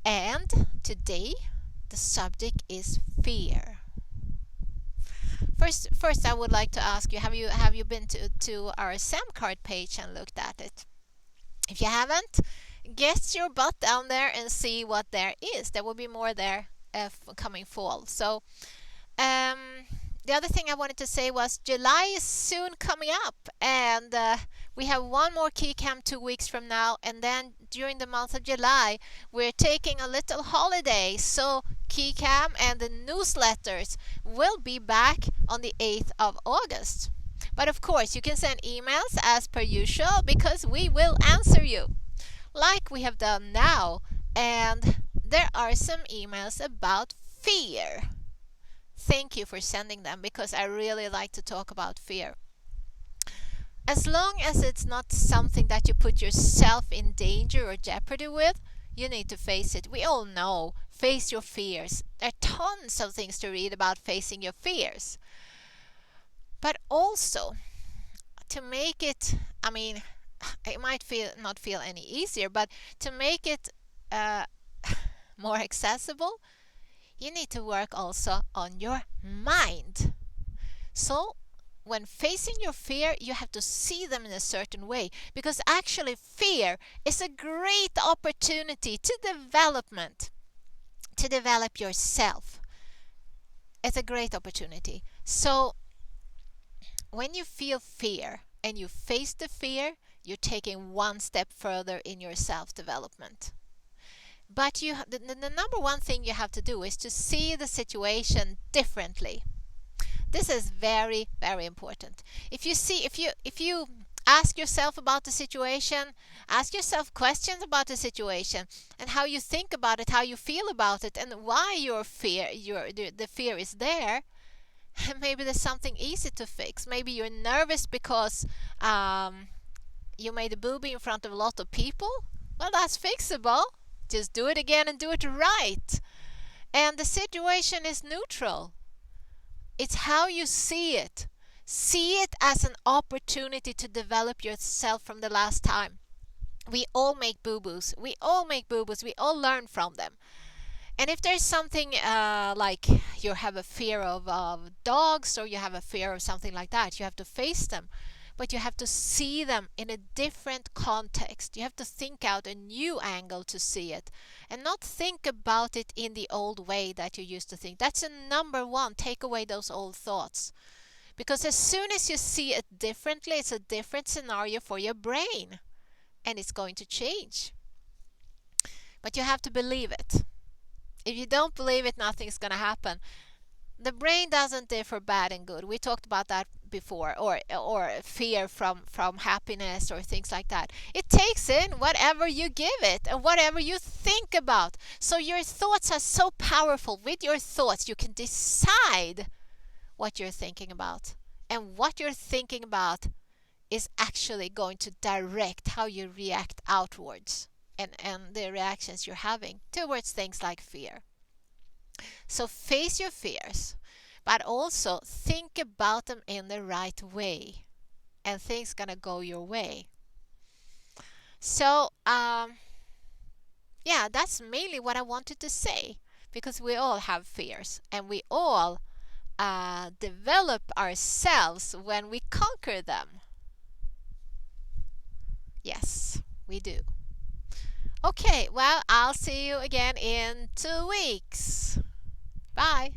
And today the subject is fear. First, I would like to ask you: Have you been to our SAM card page and looked at it? If you haven't, get your butt down there and see what there is. There will be more there coming fall. So the other thing I wanted to say was July is soon coming up, and we have one more key camp 2 weeks from now, and then during the month of July we're taking a little holiday. So key camp and the newsletters will be back on the 8th of August. But of course, you can send emails as per usual, because we will answer you like we have done now. And there are some emails about fear. Thank you for sending them, because I really like to talk about fear. As long as it's not something that you put yourself in danger or jeopardy with, you need to face it. We all know, face your fears. There are tons of things to read about facing your fears. But also, to make it, it might not feel any easier, but to make it more accessible, you need to work also on your mind. So when facing your fear, you have to see them in a certain way, because actually fear is a great opportunity to develop yourself. It's a great opportunity. So when you feel fear and you face the fear, you're taking one step further in your self-development. But the number one thing you have to do is to see the situation differently. This is very, very important. If you ask yourself about the situation, ask yourself questions about the situation and how you think about it, how you feel about it, and why the fear is there. Maybe there's something easy to fix. Maybe you're nervous because you made a booby in front of a lot of people. Well, that's fixable. Just do it again and do it right. And the situation is neutral. It's how you see it. See it as an opportunity to develop yourself from the last time. We all make boo-boos. We all learn from them. And if there's something like you have a fear of dogs, or you have a fear of something like that, you have to face them. But you have to see them in a different context. You have to think out a new angle to see it, and not think about it in the old way that you used to think. That's a number one. Take away those old thoughts. Because as soon as you see it differently, it's a different scenario for your brain, and it's going to change. But you have to believe it. If you don't believe it, nothing's going to happen. The brain doesn't differ bad and good. We talked about that before, or fear from happiness or things like that. It takes in whatever you give it and whatever you think about. So your thoughts are so powerful. With your thoughts, you can decide what you're thinking about. And what you're thinking about is actually going to direct how you react outwards, and the reactions you're having towards things like fear. So face your fears, but also think about them in the right way, and things gonna go your way. So that's mainly what I wanted to say, because we all have fears, and we all develop ourselves when we conquer them. Yes, we do. Okay, well, I'll see you again in 2 weeks. Bye.